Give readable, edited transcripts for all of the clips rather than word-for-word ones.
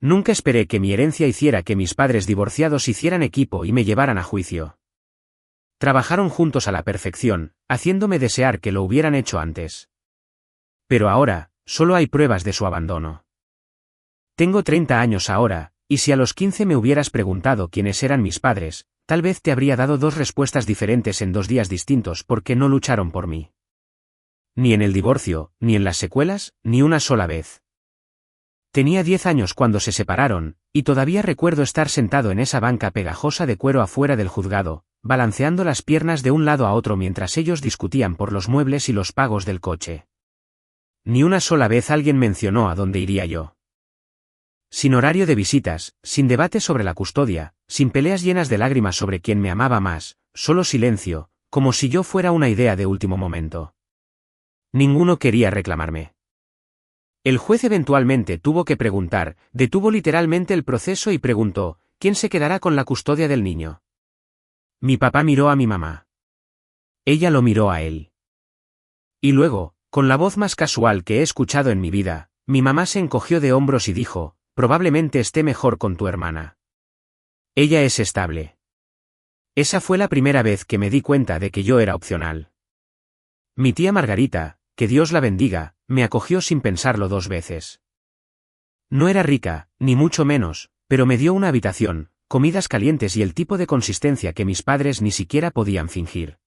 Nunca esperé que mi herencia hiciera que mis padres divorciados hicieran equipo y me llevaran a juicio. Trabajaron juntos a la perfección, haciéndome desear que lo hubieran hecho antes. Pero ahora, solo hay pruebas de su abandono. Tengo 30 años ahora, y si a los 15 me hubieras preguntado quiénes eran mis padres, tal vez te habría dado dos respuestas diferentes en 2 días distintos porque no lucharon por mí. Ni en el divorcio, ni en las secuelas, ni una sola vez. Tenía 10 años cuando se separaron, y todavía recuerdo estar sentado en esa banca pegajosa de cuero afuera del juzgado, balanceando las piernas de un lado a otro mientras ellos discutían por los muebles y los pagos del coche. Ni una sola vez alguien mencionó a dónde iría yo. Sin horario de visitas, sin debate sobre la custodia, sin peleas llenas de lágrimas sobre quién me amaba más, solo silencio, como si yo fuera una idea de último momento. Ninguno quería reclamarme. El juez eventualmente tuvo que preguntar, detuvo literalmente el proceso y preguntó, ¿quién se quedará con la custodia del niño? Mi papá miró a mi mamá. Ella lo miró a él. Y luego, con la voz más casual que he escuchado en mi vida, mi mamá se encogió de hombros y dijo, probablemente esté mejor con tu hermana. Ella es estable. Esa fue la primera vez que me di cuenta de que yo era opcional. Mi tía Margarita, que Dios la bendiga, me acogió sin pensarlo 2 veces. No era rica, ni mucho menos, pero me dio una habitación, comidas calientes y el tipo de consistencia que mis padres ni siquiera podían fingir.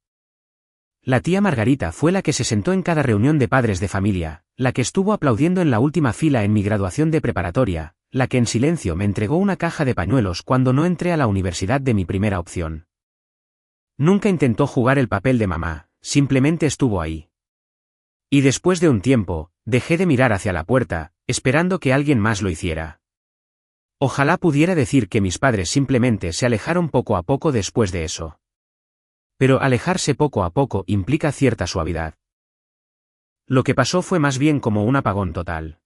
La tía Margarita fue la que se sentó en cada reunión de padres de familia, la que estuvo aplaudiendo en la última fila en mi graduación de preparatoria, la que en silencio me entregó una caja de pañuelos cuando no entré a la universidad de mi primera opción. Nunca intentó jugar el papel de mamá, simplemente estuvo ahí. Y después de un tiempo, dejé de mirar hacia la puerta, esperando que alguien más lo hiciera. Ojalá pudiera decir que mis padres simplemente se alejaron poco a poco después de eso. Pero alejarse poco a poco implica cierta suavidad. Lo que pasó fue más bien como un apagón total.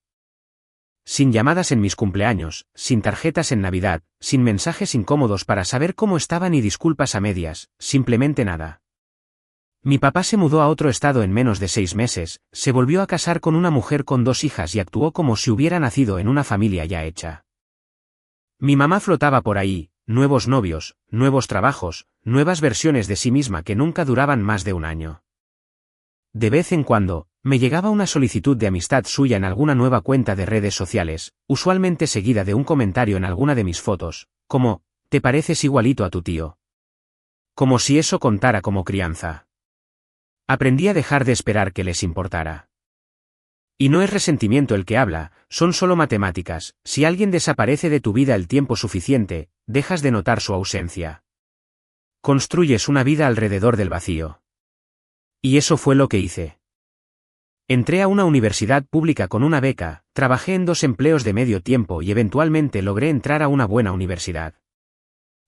Sin llamadas en mis cumpleaños, sin tarjetas en Navidad, sin mensajes incómodos para saber cómo estaban y disculpas a medias, simplemente nada. Mi papá se mudó a otro estado en menos de 6 meses, se volvió a casar con una mujer con 2 hijas y actuó como si hubiera nacido en una familia ya hecha. Mi mamá flotaba por ahí, nuevos novios, nuevos trabajos, nuevas versiones de sí misma que nunca duraban más de 1 año. De vez en cuando, me llegaba una solicitud de amistad suya en alguna nueva cuenta de redes sociales, usualmente seguida de un comentario en alguna de mis fotos, como, «Te pareces igualito a tu tío». Como si eso contara como crianza. Aprendí a dejar de esperar que les importara. Y no es resentimiento el que habla, son solo matemáticas, si alguien desaparece de tu vida el tiempo suficiente, dejas de notar su ausencia. Construyes una vida alrededor del vacío. Y eso fue lo que hice. Entré a una universidad pública con una beca, trabajé en 2 empleos de medio tiempo y eventualmente logré entrar a una buena universidad.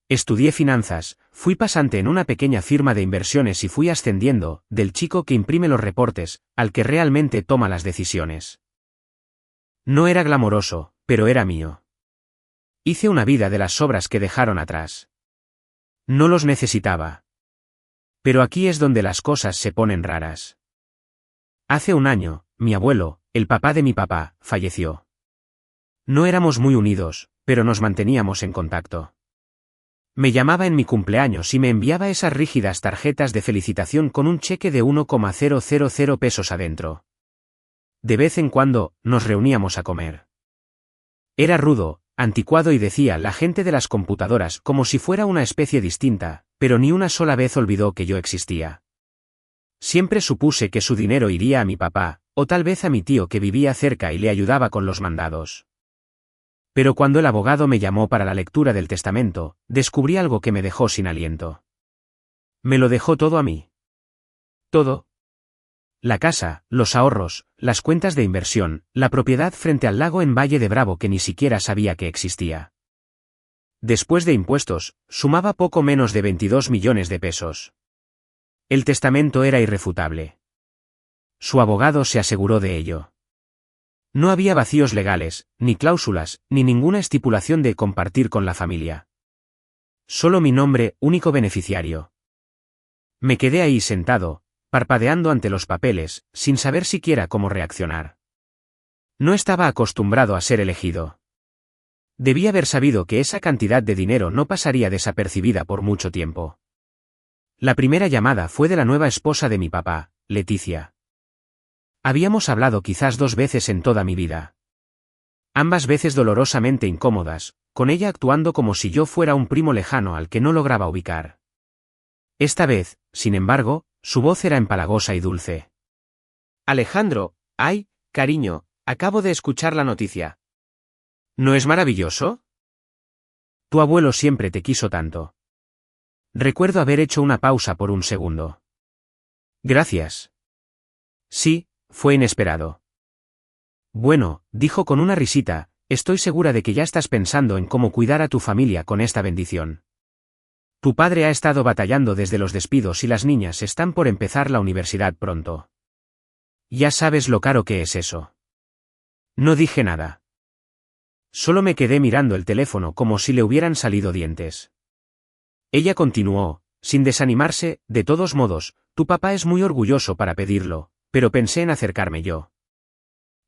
Estudié finanzas, fui pasante en una pequeña firma de inversiones y fui ascendiendo, del chico que imprime los reportes, al que realmente toma las decisiones. No era glamoroso, pero era mío. Hice una vida de las sobras que dejaron atrás. No los necesitaba. Pero aquí es donde las cosas se ponen raras. Hace 1 año, mi abuelo, el papá de mi papá, falleció. No éramos muy unidos, pero nos manteníamos en contacto. Me llamaba en mi cumpleaños y me enviaba esas rígidas tarjetas de felicitación con un cheque de 1,000 pesos adentro. De vez en cuando, nos reuníamos a comer. Era rudo, anticuado y decía la gente de las computadoras como si fuera una especie distinta, pero ni una sola vez olvidó que yo existía. Siempre supuse que su dinero iría a mi papá, o tal vez a mi tío que vivía cerca y le ayudaba con los mandados. Pero cuando el abogado me llamó para la lectura del testamento, descubrí algo que me dejó sin aliento. Me lo dejó todo a mí. Todo. La casa, los ahorros, las cuentas de inversión, la propiedad frente al lago en Valle de Bravo que ni siquiera sabía que existía. Después de impuestos, sumaba poco menos de 22 millones de pesos. El testamento era irrefutable. Su abogado se aseguró de ello. No había vacíos legales, ni cláusulas, ni ninguna estipulación de compartir con la familia. Solo mi nombre, único beneficiario. Me quedé ahí sentado, parpadeando ante los papeles, sin saber siquiera cómo reaccionar. No estaba acostumbrado a ser elegido. Debí haber sabido que esa cantidad de dinero no pasaría desapercibida por mucho tiempo. La primera llamada fue de la nueva esposa de mi papá, Leticia. Habíamos hablado quizás 2 veces en toda mi vida. Ambas veces dolorosamente incómodas, con ella actuando como si yo fuera un primo lejano al que no lograba ubicar. Esta vez, sin embargo, su voz era empalagosa y dulce. Alejandro, ay, cariño, acabo de escuchar la noticia. ¿No es maravilloso? Tu abuelo siempre te quiso tanto. Recuerdo haber hecho una pausa por un segundo. Gracias. Sí, fue inesperado. Bueno, dijo con una risita, estoy segura de que ya estás pensando en cómo cuidar a tu familia con esta bendición. Tu padre ha estado batallando desde los despidos y las niñas están por empezar la universidad pronto. Ya sabes lo caro que es eso. No dije nada. Solo me quedé mirando el teléfono como si le hubieran salido dientes. Ella continuó, sin desanimarse, de todos modos, tu papá es muy orgulloso para pedirlo, pero pensé en acercarme yo.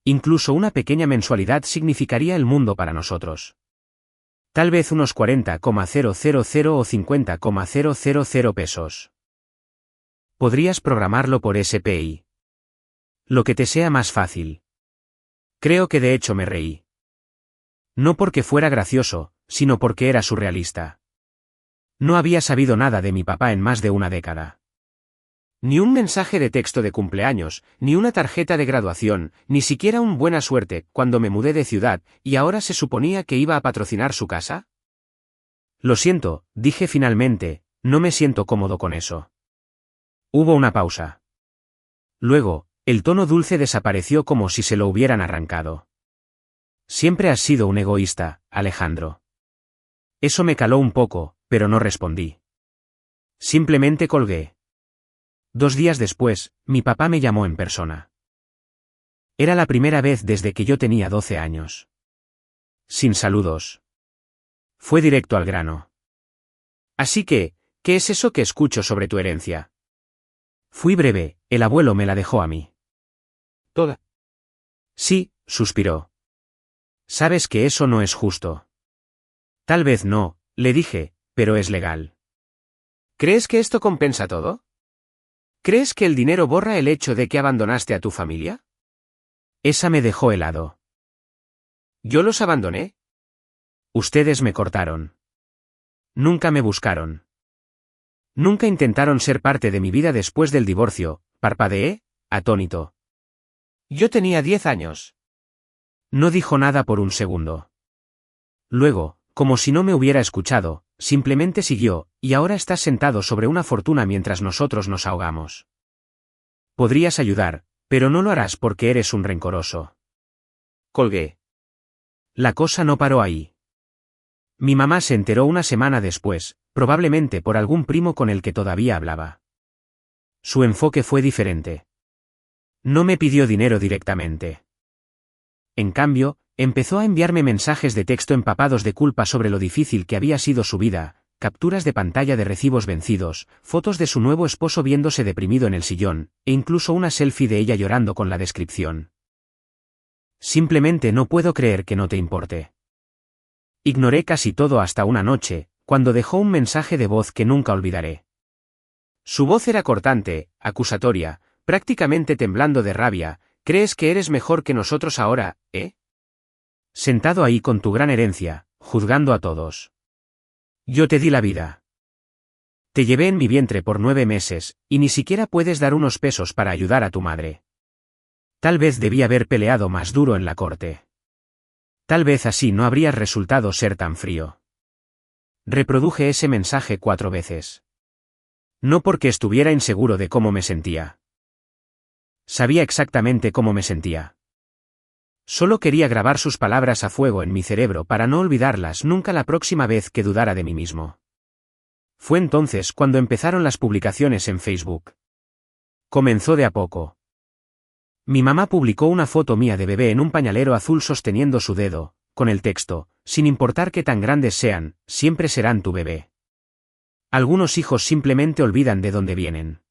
Incluso una pequeña mensualidad significaría el mundo para nosotros. Tal vez unos 40,000 o 50,000 pesos. Podrías programarlo por SPI. Lo que te sea más fácil. Creo que de hecho me reí. No porque fuera gracioso, sino porque era surrealista. No había sabido nada de mi papá en más de una década. Ni un mensaje de texto de cumpleaños, ni una tarjeta de graduación, ni siquiera un buena suerte cuando me mudé de ciudad, y ahora se suponía que iba a patrocinar su casa. Lo siento, dije finalmente, no me siento cómodo con eso. Hubo una pausa. Luego, el tono dulce desapareció como si se lo hubieran arrancado. Siempre has sido un egoísta, Alejandro. Eso me caló un poco, pero no respondí. Simplemente colgué. 2 días después, mi papá me llamó en persona. Era la primera vez desde que yo tenía 12 años. Sin saludos. Fue directo al grano. Así que, ¿qué es eso que escucho sobre tu herencia? Fui breve, el abuelo me la dejó a mí. ¿Toda? Sí, suspiró. Sabes que eso no es justo. Tal vez no, le dije, pero es legal. ¿Crees que esto compensa todo? ¿Crees que el dinero borra el hecho de que abandonaste a tu familia? Esa me dejó helado. ¿Yo los abandoné? Ustedes me cortaron. Nunca me buscaron. Nunca intentaron ser parte de mi vida después del divorcio, parpadeé, atónito. Yo tenía 10 años. No dijo nada por un segundo. Luego, como si no me hubiera escuchado, simplemente siguió, y ahora estás sentado sobre una fortuna mientras nosotros nos ahogamos. Podrías ayudar, pero no lo harás porque eres un rencoroso. Colgué. La cosa no paró ahí. Mi mamá se enteró una semana después, probablemente por algún primo con el que todavía hablaba. Su enfoque fue diferente. No me pidió dinero directamente. En cambio, empezó a enviarme mensajes de texto empapados de culpa sobre lo difícil que había sido su vida, capturas de pantalla de recibos vencidos, fotos de su nuevo esposo viéndose deprimido en el sillón, e incluso una selfie de ella llorando con la descripción. Simplemente no puedo creer que no te importe. Ignoré casi todo hasta una noche, cuando dejó un mensaje de voz que nunca olvidaré. Su voz era cortante, acusatoria, prácticamente temblando de rabia. ¿Crees que eres mejor que nosotros ahora, Sentado ahí con tu gran herencia, juzgando a todos. Yo te di la vida. Te llevé en mi vientre por 9 meses, y ni siquiera puedes dar unos pesos para ayudar a tu madre. Tal vez debí haber peleado más duro en la corte. Tal vez así no habrías resultado ser tan frío. Reproduje ese mensaje 4 veces. No porque estuviera inseguro de cómo me sentía. Sabía exactamente cómo me sentía. Solo quería grabar sus palabras a fuego en mi cerebro para no olvidarlas nunca la próxima vez que dudara de mí mismo. Fue entonces cuando empezaron las publicaciones en Facebook. Comenzó de a poco. Mi mamá publicó una foto mía de bebé en un pañalero azul sosteniendo su dedo, con el texto, sin importar qué tan grandes sean, siempre serán tu bebé. Algunos hijos simplemente olvidan de dónde vienen.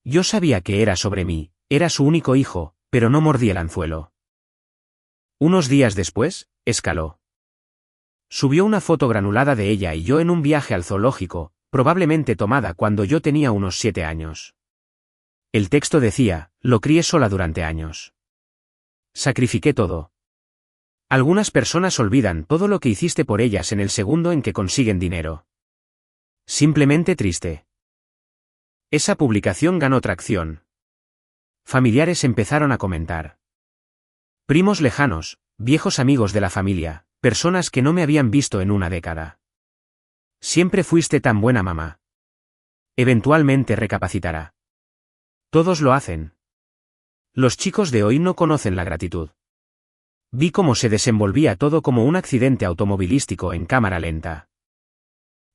Yo sabía que era sobre mí, era su único hijo, pero no mordí el anzuelo. Unos días después, escaló. Subió una foto granulada de ella y yo en un viaje al zoológico, probablemente tomada cuando yo tenía unos 7 años. El texto decía, lo crié sola durante años. Sacrifiqué todo. Algunas personas olvidan todo lo que hiciste por ellas en el segundo en que consiguen dinero. Simplemente triste. Esa publicación ganó tracción. Familiares empezaron a comentar. Primos lejanos, viejos amigos de la familia, personas que no me habían visto en una década. Siempre fuiste tan buena mamá. Eventualmente recapacitará. Todos lo hacen. Los chicos de hoy no conocen la gratitud. Vi cómo se desenvolvía todo como un accidente automovilístico en cámara lenta.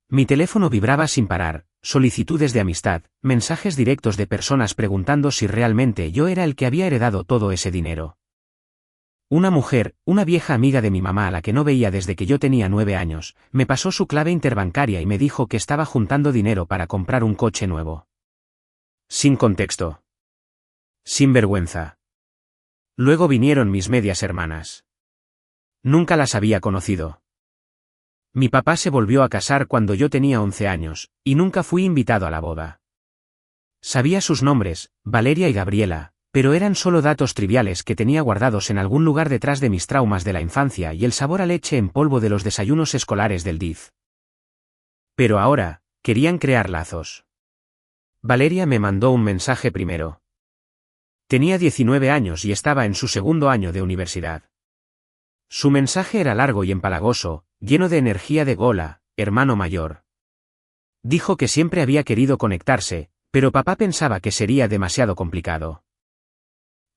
Mi teléfono vibraba sin parar, solicitudes de amistad, mensajes directos de personas preguntando si realmente yo era el que había heredado todo ese dinero. Una mujer, una vieja amiga de mi mamá a la que no veía desde que yo tenía 9 años, me pasó su clave interbancaria y me dijo que estaba juntando dinero para comprar un coche nuevo. Sin contexto. Sin vergüenza. Luego vinieron mis medias hermanas. Nunca las había conocido. Mi papá se volvió a casar cuando yo tenía 11 años, y nunca fui invitado a la boda. Sabía sus nombres, Valeria y Gabriela, pero eran solo datos triviales que tenía guardados en algún lugar detrás de mis traumas de la infancia y el sabor a leche en polvo de los desayunos escolares del DIF. Pero ahora, querían crear lazos. Valeria me mandó un mensaje primero. Tenía 19 años y estaba en su segundo año de universidad. Su mensaje era largo y empalagoso, lleno de energía de Gola, hermano mayor. Dijo que siempre había querido conectarse, pero papá pensaba que sería demasiado complicado.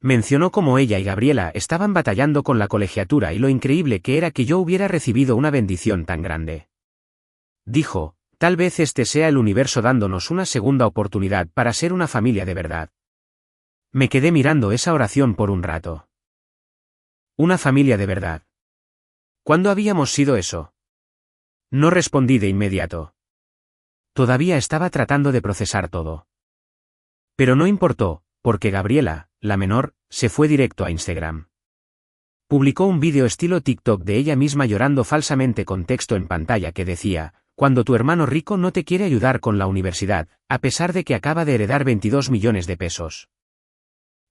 Mencionó cómo ella y Gabriela estaban batallando con la colegiatura y lo increíble que era que yo hubiera recibido una bendición tan grande. Dijo, tal vez este sea el universo dándonos una segunda oportunidad para ser una familia de verdad. Me quedé mirando esa oración por un rato. Una familia de verdad. ¿Cuándo habíamos sido eso? No respondí de inmediato. Todavía estaba tratando de procesar todo. Pero no importó, porque Gabriela, la menor, se fue directo a Instagram. Publicó un vídeo estilo TikTok de ella misma llorando falsamente con texto en pantalla que decía, cuando tu hermano rico no te quiere ayudar con la universidad, a pesar de que acaba de heredar 22 millones de pesos.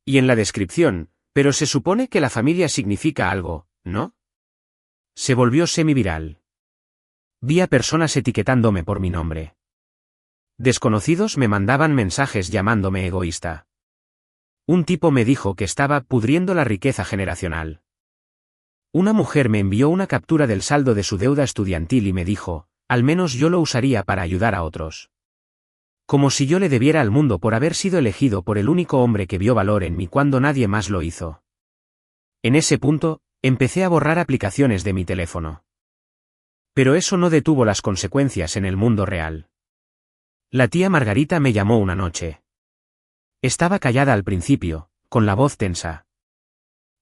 Y en la descripción, pero se supone que la familia significa algo, ¿no? Se volvió semiviral. Vi a personas etiquetándome por mi nombre. Desconocidos me mandaban mensajes llamándome egoísta. Un tipo me dijo que estaba pudriendo la riqueza generacional. Una mujer me envió una captura del saldo de su deuda estudiantil y me dijo, al menos yo lo usaría para ayudar a otros. Como si yo le debiera al mundo por haber sido elegido por el único hombre que vio valor en mí cuando nadie más lo hizo. En ese punto, empecé a borrar aplicaciones de mi teléfono. Pero eso no detuvo las consecuencias en el mundo real. La tía Margarita me llamó una noche. Estaba callada al principio, con la voz tensa.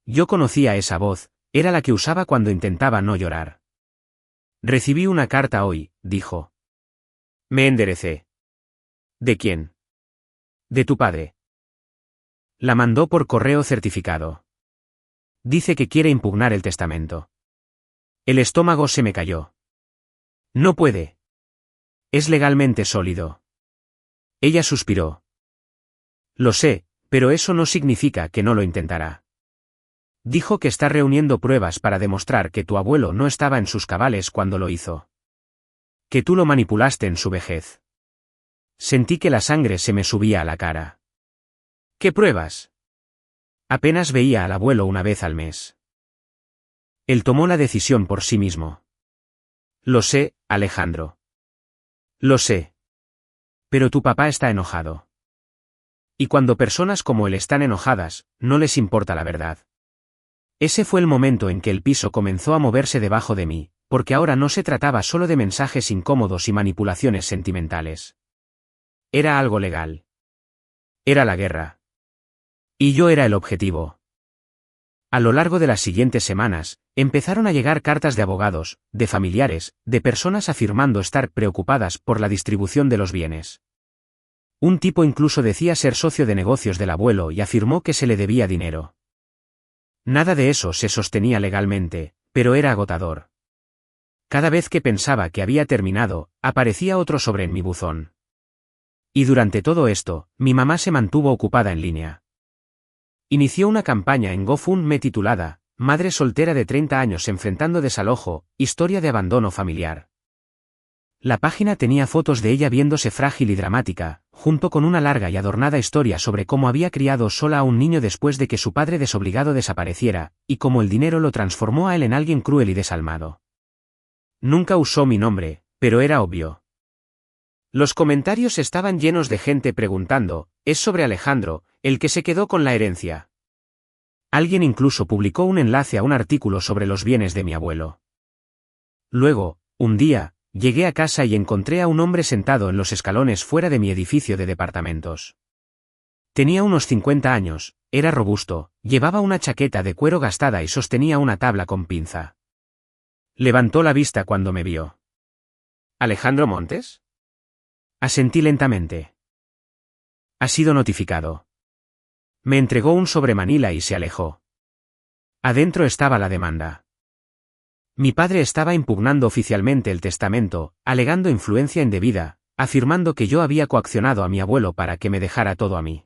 Yo conocía esa voz, era la que usaba cuando intentaba no llorar. Recibí una carta hoy, dijo. Me enderecé. ¿De quién? De tu padre. La mandó por correo certificado. Dice que quiere impugnar el testamento. El estómago se me cayó. No puede. Es legalmente sólido. Ella suspiró. Lo sé, pero eso no significa que no lo intentará. Dijo que está reuniendo pruebas para demostrar que tu abuelo no estaba en sus cabales cuando lo hizo. Que tú lo manipulaste en su vejez. Sentí que la sangre se me subía a la cara. ¿Qué pruebas? Apenas veía al abuelo una vez al mes. Él tomó la decisión por sí mismo. Lo sé, Alejandro. Lo sé. Pero tu papá está enojado. Y cuando personas como él están enojadas, no les importa la verdad. Ese fue el momento en que el piso comenzó a moverse debajo de mí, porque ahora no se trataba solo de mensajes incómodos y manipulaciones sentimentales. Era algo legal. Era la guerra. Y yo era el objetivo. A lo largo de las siguientes semanas, empezaron a llegar cartas de abogados, de familiares, de personas afirmando estar preocupadas por la distribución de los bienes. Un tipo incluso decía ser socio de negocios del abuelo y afirmó que se le debía dinero. Nada de eso se sostenía legalmente, pero era agotador. Cada vez que pensaba que había terminado, aparecía otro sobre en mi buzón. Y durante todo esto, mi mamá se mantuvo ocupada en línea. Inició una campaña en GoFundMe titulada Madre soltera de 30 años enfrentando desalojo, historia de abandono familiar. La página tenía fotos de ella viéndose frágil y dramática, junto con una larga y adornada historia sobre cómo había criado sola a un niño después de que su padre desobligado desapareciera, y cómo el dinero lo transformó a él en alguien cruel y desalmado. Nunca usó mi nombre, pero era obvio. Los comentarios estaban llenos de gente preguntando, ¿es sobre Alejandro, el que se quedó con la herencia? Alguien incluso publicó un enlace a un artículo sobre los bienes de mi abuelo. Luego, un día, llegué a casa y encontré a un hombre sentado en los escalones fuera de mi edificio de departamentos. Tenía unos 50 años, era robusto, llevaba una chaqueta de cuero gastada y sostenía una tabla con pinza. Levantó la vista cuando me vio. ¿Alejandro Montes? Asentí lentamente. Ha sido notificado. Me entregó un sobremanila y se alejó. Adentro estaba la demanda. Mi padre estaba impugnando oficialmente el testamento, alegando influencia indebida, afirmando que yo había coaccionado a mi abuelo para que me dejara todo a mí.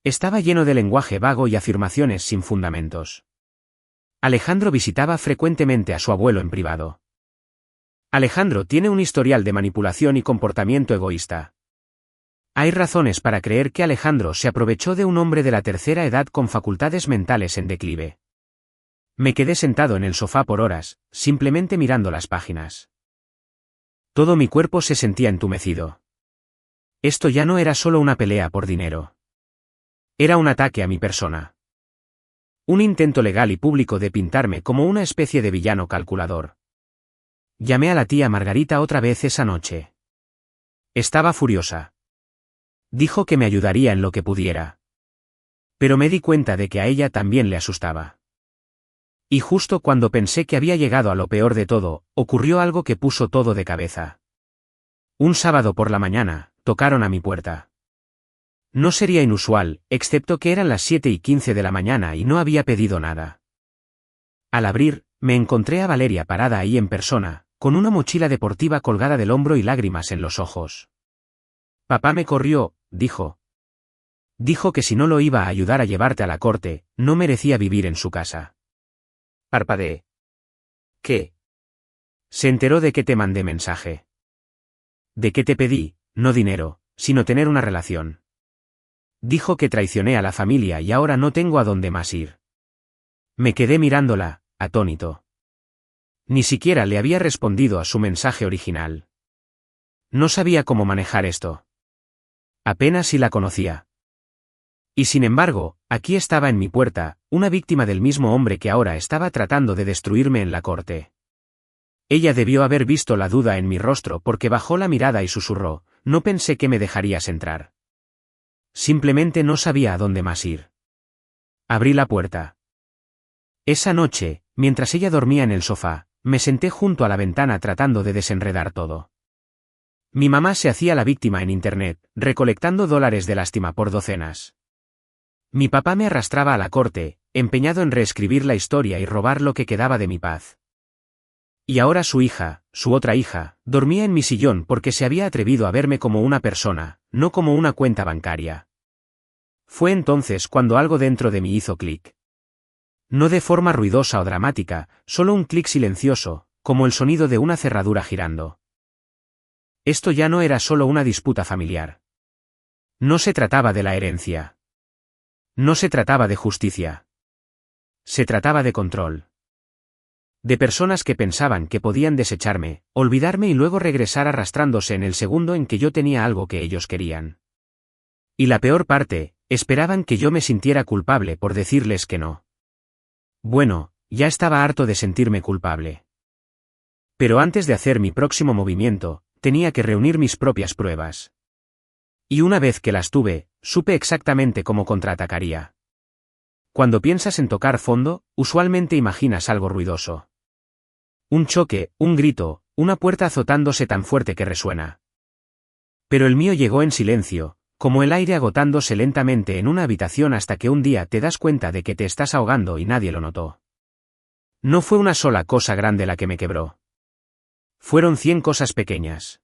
Estaba lleno de lenguaje vago y afirmaciones sin fundamentos. Alejandro visitaba frecuentemente a su abuelo en privado. Alejandro tiene un historial de manipulación y comportamiento egoísta. Hay razones para creer que Alejandro se aprovechó de un hombre de la tercera edad con facultades mentales en declive. Me quedé sentado en el sofá por horas, simplemente mirando las páginas. Todo mi cuerpo se sentía entumecido. Esto ya no era solo una pelea por dinero. Era un ataque a mi persona. Un intento legal y público de pintarme como una especie de villano calculador. Llamé a la tía Margarita otra vez esa noche. Estaba furiosa. Dijo que me ayudaría en lo que pudiera. Pero me di cuenta de que a ella también le asustaba. Y justo cuando pensé que había llegado a lo peor de todo, ocurrió algo que puso todo de cabeza. Un sábado por la mañana, tocaron a mi puerta. No sería inusual, excepto que eran las 7:15 de la mañana y no había pedido nada. Al abrir, me encontré a Valeria parada ahí en persona, con una mochila deportiva colgada del hombro y lágrimas en los ojos. Papá me corrió, dijo. Dijo que si no lo iba a ayudar a llevarte a la corte, no merecía vivir en su casa. Parpadeé. ¿Qué? Se enteró de que te mandé mensaje. De que te pedí, no dinero, sino tener una relación. Dijo que traicioné a la familia y ahora no tengo a dónde más ir. Me quedé mirándola, atónito. Ni siquiera le había respondido a su mensaje original. No sabía cómo manejar esto. Apenas si la conocía. Y sin embargo, aquí estaba en mi puerta, una víctima del mismo hombre que ahora estaba tratando de destruirme en la corte. Ella debió haber visto la duda en mi rostro porque bajó la mirada y susurró, no pensé que me dejarías entrar. Simplemente no sabía a dónde más ir. Abrí la puerta. Esa noche, mientras ella dormía en el sofá, me senté junto a la ventana tratando de desenredar todo. Mi mamá se hacía la víctima en internet, recolectando dólares de lástima por docenas. Mi papá me arrastraba a la corte, empeñado en reescribir la historia y robar lo que quedaba de mi paz. Y ahora su hija, su otra hija, dormía en mi sillón porque se había atrevido a verme como una persona, no como una cuenta bancaria. Fue entonces cuando algo dentro de mí hizo clic. No de forma ruidosa o dramática, solo un clic silencioso, como el sonido de una cerradura girando. Esto ya no era solo una disputa familiar. No se trataba de la herencia. No se trataba de justicia. Se trataba de control. De personas que pensaban que podían desecharme, olvidarme y luego regresar arrastrándose en el segundo en que yo tenía algo que ellos querían. Y la peor parte, esperaban que yo me sintiera culpable por decirles que no. Bueno, ya estaba harto de sentirme culpable. Pero antes de hacer mi próximo movimiento, tenía que reunir mis propias pruebas. Y una vez que las tuve, supe exactamente cómo contraatacaría. Cuando piensas en tocar fondo, usualmente imaginas algo ruidoso. Un choque, un grito, una puerta azotándose tan fuerte que resuena. Pero el mío llegó en silencio, como el aire agotándose lentamente en una habitación hasta que un día te das cuenta de que te estás ahogando y nadie lo notó. No fue una sola cosa grande la que me quebró. Fueron 100 cosas pequeñas.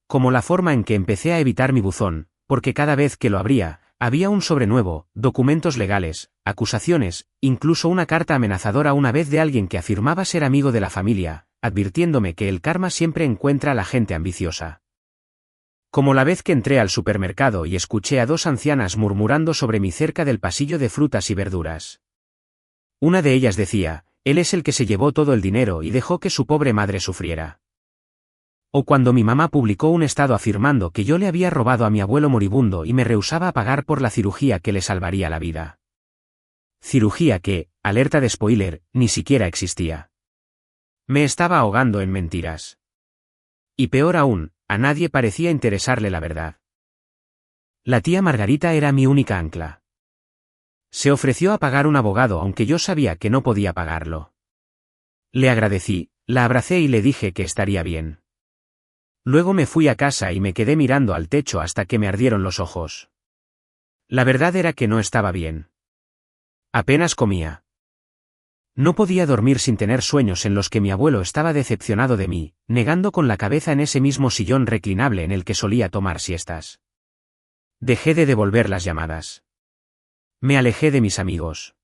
Como la forma en que empecé a evitar mi buzón, porque cada vez que lo abría, había un sobre nuevo, documentos legales, acusaciones, incluso una carta amenazadora una vez de alguien que afirmaba ser amigo de la familia, advirtiéndome que el karma siempre encuentra a la gente ambiciosa. Como la vez que entré al supermercado y escuché a 2 ancianas murmurando sobre mí cerca del pasillo de frutas y verduras. Una de ellas decía, él es el que se llevó todo el dinero y dejó que su pobre madre sufriera. O cuando mi mamá publicó un estado afirmando que yo le había robado a mi abuelo moribundo y me rehusaba a pagar por la cirugía que le salvaría la vida. Cirugía que, alerta de spoiler, ni siquiera existía. Me estaba ahogando en mentiras. Y peor aún, a nadie parecía interesarle la verdad. La tía Margarita era mi única ancla. Se ofreció a pagar un abogado aunque yo sabía que no podía pagarlo. Le agradecí, la abracé y le dije que estaría bien. Luego me fui a casa y me quedé mirando al techo hasta que me ardieron los ojos. La verdad era que no estaba bien. Apenas comía. No podía dormir sin tener sueños en los que mi abuelo estaba decepcionado de mí, negando con la cabeza en ese mismo sillón reclinable en el que solía tomar siestas. Dejé de devolver las llamadas. Me alejé de mis amigos.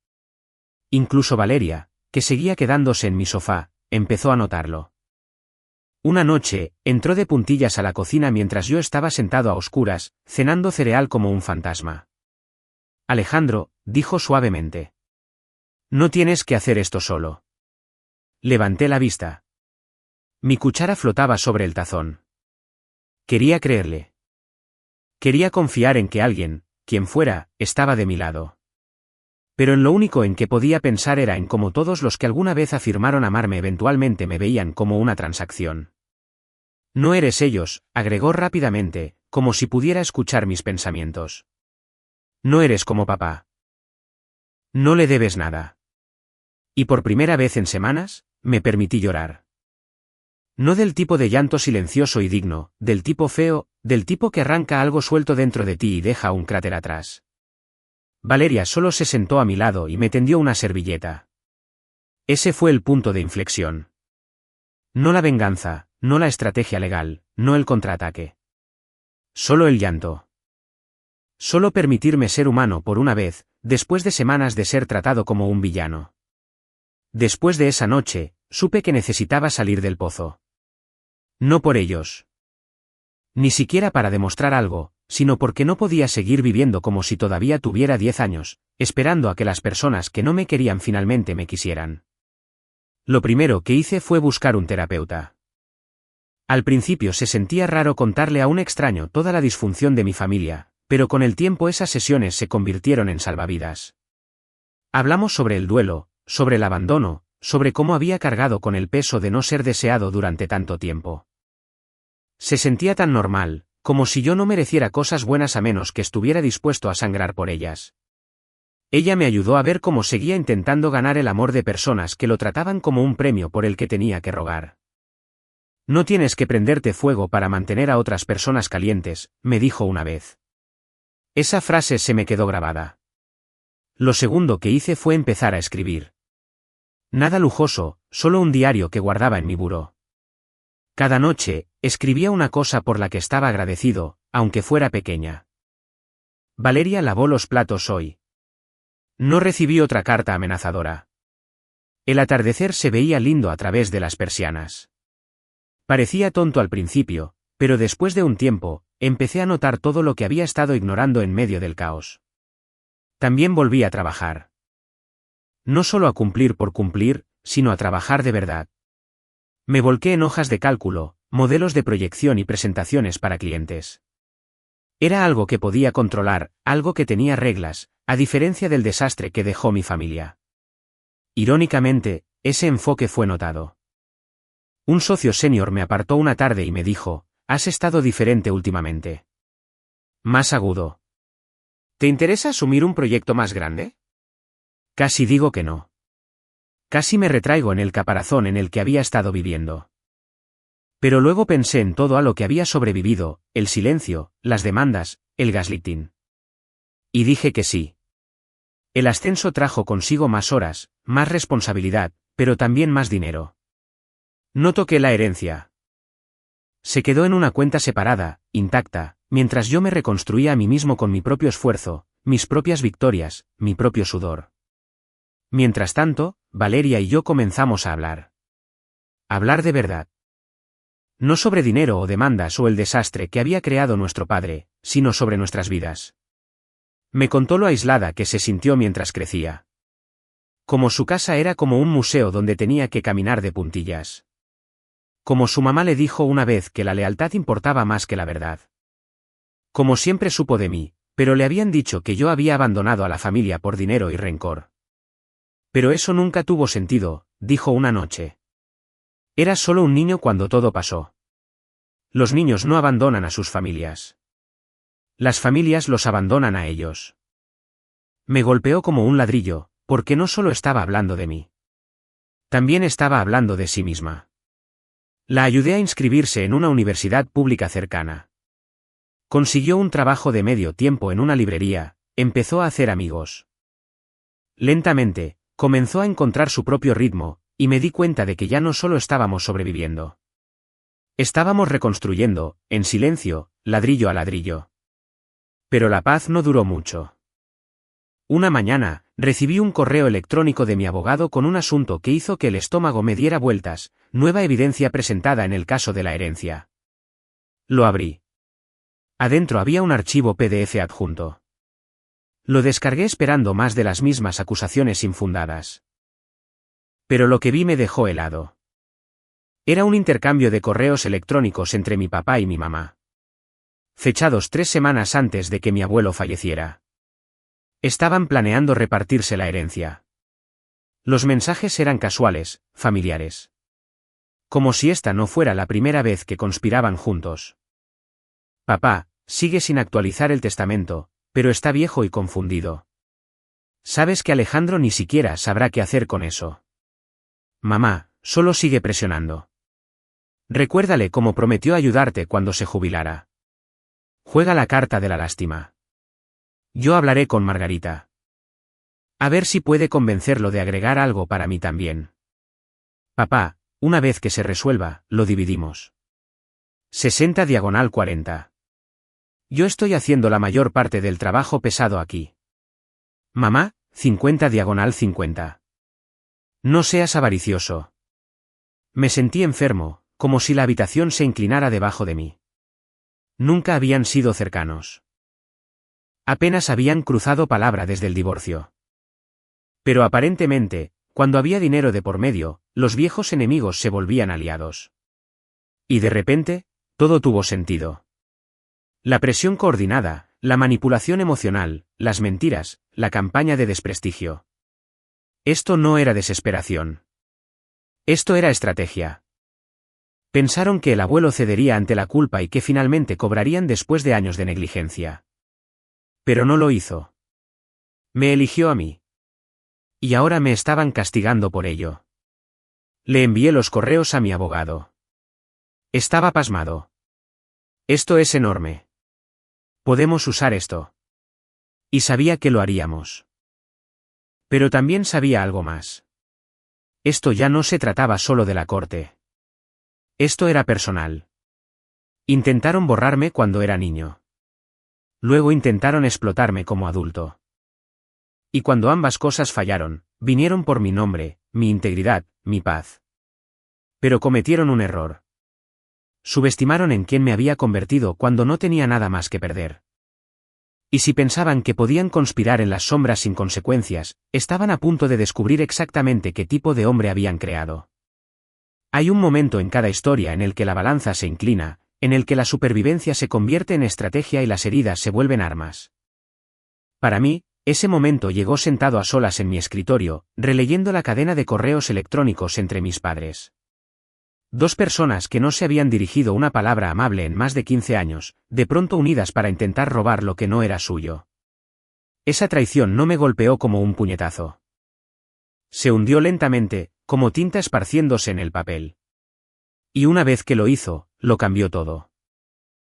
Incluso Valeria, que seguía quedándose en mi sofá, empezó a notarlo. Una noche, entró de puntillas a la cocina mientras yo estaba sentado a oscuras, cenando cereal como un fantasma. Alejandro, dijo suavemente. No tienes que hacer esto solo. Levanté la vista. Mi cuchara flotaba sobre el tazón. Quería creerle. Quería confiar en que alguien, quien fuera, estaba de mi lado. Pero en lo único en que podía pensar era en cómo todos los que alguna vez afirmaron amarme eventualmente me veían como una transacción. No eres ellos, agregó rápidamente, como si pudiera escuchar mis pensamientos. No eres como papá. No le debes nada. Y por primera vez en semanas, me permití llorar. No del tipo de llanto silencioso y digno, del tipo feo, del tipo que arranca algo suelto dentro de ti y deja un cráter atrás. Valeria solo se sentó a mi lado y me tendió una servilleta. Ese fue el punto de inflexión. No la venganza, no la estrategia legal, no el contraataque. Solo el llanto. Solo permitirme ser humano por una vez, después de semanas de ser tratado como un villano. Después de esa noche, supe que necesitaba salir del pozo. No por ellos. Ni siquiera para demostrar algo, sino porque no podía seguir viviendo como si todavía tuviera 10 años, esperando a que las personas que no me querían finalmente me quisieran. Lo primero que hice fue buscar un terapeuta. Al principio se sentía raro contarle a un extraño toda la disfunción de mi familia, pero con el tiempo esas sesiones se convirtieron en salvavidas. Hablamos sobre el duelo, sobre el abandono, sobre cómo había cargado con el peso de no ser deseado durante tanto tiempo. Se sentía tan normal, como si yo no mereciera cosas buenas a menos que estuviera dispuesto a sangrar por ellas. Ella me ayudó a ver cómo seguía intentando ganar el amor de personas que lo trataban como un premio por el que tenía que rogar. No tienes que prenderte fuego para mantener a otras personas calientes, me dijo una vez. Esa frase se me quedó grabada. Lo segundo que hice fue empezar a escribir. Nada lujoso, solo un diario que guardaba en mi buró. Cada noche, escribía una cosa por la que estaba agradecido, aunque fuera pequeña. Valeria lavó los platos hoy. No recibí otra carta amenazadora. El atardecer se veía lindo a través de las persianas. Parecía tonto al principio, pero después de un tiempo, empecé a notar todo lo que había estado ignorando en medio del caos. También volví a trabajar. No solo a cumplir por cumplir, sino a trabajar de verdad. Me volqué en hojas de cálculo, modelos de proyección y presentaciones para clientes. Era algo que podía controlar, algo que tenía reglas, a diferencia del desastre que dejó mi familia. Irónicamente, ese enfoque fue notado. Un socio senior me apartó una tarde y me dijo, «Has estado diferente últimamente. Más agudo. ¿Te interesa asumir un proyecto más grande?» Casi digo que no. Casi me retraigo en el caparazón en el que había estado viviendo. Pero luego pensé en todo a lo que había sobrevivido, el silencio, las demandas, el gaslighting. Y dije que sí. El ascenso trajo consigo más horas, más responsabilidad, pero también más dinero. No toqué la herencia. Se quedó en una cuenta separada, intacta, mientras yo me reconstruía a mí mismo con mi propio esfuerzo, mis propias victorias, mi propio sudor. Mientras tanto, Valeria y yo comenzamos a hablar. Hablar de verdad. No sobre dinero o demandas o el desastre que había creado nuestro padre, sino sobre nuestras vidas. Me contó lo aislada que se sintió mientras crecía. Como su casa era como un museo donde tenía que caminar de puntillas. Como su mamá le dijo una vez que la lealtad importaba más que la verdad. Como siempre supo de mí, pero le habían dicho que yo había abandonado a la familia por dinero y rencor. Pero eso nunca tuvo sentido, dijo una noche. Era solo un niño cuando todo pasó. Los niños no abandonan a sus familias. Las familias los abandonan a ellos. Me golpeó como un ladrillo, porque no solo estaba hablando de mí. También estaba hablando de sí misma. La ayudé a inscribirse en una universidad pública cercana. Consiguió un trabajo de medio tiempo en una librería, empezó a hacer amigos. Lentamente, comenzó a encontrar su propio ritmo, y me di cuenta de que ya no solo estábamos sobreviviendo. Estábamos reconstruyendo, en silencio, ladrillo a ladrillo. Pero la paz no duró mucho. Una mañana, recibí un correo electrónico de mi abogado con un asunto que hizo que el estómago me diera vueltas, nueva evidencia presentada en el caso de la herencia. Lo abrí. Adentro había un archivo PDF adjunto. Lo descargué esperando más de las mismas acusaciones infundadas. Pero lo que vi me dejó helado. Era un intercambio de correos electrónicos entre mi papá y mi mamá. Fechados 3 semanas antes de que mi abuelo falleciera. Estaban planeando repartirse la herencia. Los mensajes eran casuales, familiares. Como si esta no fuera la primera vez que conspiraban juntos. Papá, sigue sin actualizar el testamento, pero está viejo y confundido. Sabes que Alejandro ni siquiera sabrá qué hacer con eso. Mamá, solo sigue presionando. Recuérdale cómo prometió ayudarte cuando se jubilara. Juega la carta de la lástima. Yo hablaré con Margarita. A ver si puede convencerlo de agregar algo para mí también. Papá, una vez que se resuelva, lo dividimos. 60/40. Yo estoy haciendo la mayor parte del trabajo pesado aquí. Mamá, 50/50. No seas avaricioso. Me sentí enfermo, como si la habitación se inclinara debajo de mí. Nunca habían sido cercanos. Apenas habían cruzado palabra desde el divorcio. Pero aparentemente, cuando había dinero de por medio, los viejos enemigos se volvían aliados. Y de repente, todo tuvo sentido. La presión coordinada, la manipulación emocional, las mentiras, la campaña de desprestigio. Esto no era desesperación. Esto era estrategia. Pensaron que el abuelo cedería ante la culpa y que finalmente cobrarían después de años de negligencia. Pero no lo hizo. Me eligió a mí. Y ahora me estaban castigando por ello. Le envié los correos a mi abogado. Estaba pasmado. Esto es enorme. Podemos usar esto. Y sabía que lo haríamos. Pero también sabía algo más. Esto ya no se trataba solo de la corte. Esto era personal. Intentaron borrarme cuando era niño. Luego intentaron explotarme como adulto. Y cuando ambas cosas fallaron, vinieron por mi nombre, mi integridad, mi paz. Pero cometieron un error. Subestimaron en quién me había convertido cuando no tenía nada más que perder. Y si pensaban que podían conspirar en las sombras sin consecuencias, estaban a punto de descubrir exactamente qué tipo de hombre habían creado. Hay un momento en cada historia en el que la balanza se inclina, en el que la supervivencia se convierte en estrategia y las heridas se vuelven armas. Para mí, ese momento llegó sentado a solas en mi escritorio, releyendo la cadena de correos electrónicos entre mis padres. Dos personas que no se habían dirigido una palabra amable en más de 15 años, de pronto unidas para intentar robar lo que no era suyo. Esa traición no me golpeó como un puñetazo. Se hundió lentamente, como tinta esparciéndose en el papel. Y una vez que lo hizo, lo cambió todo.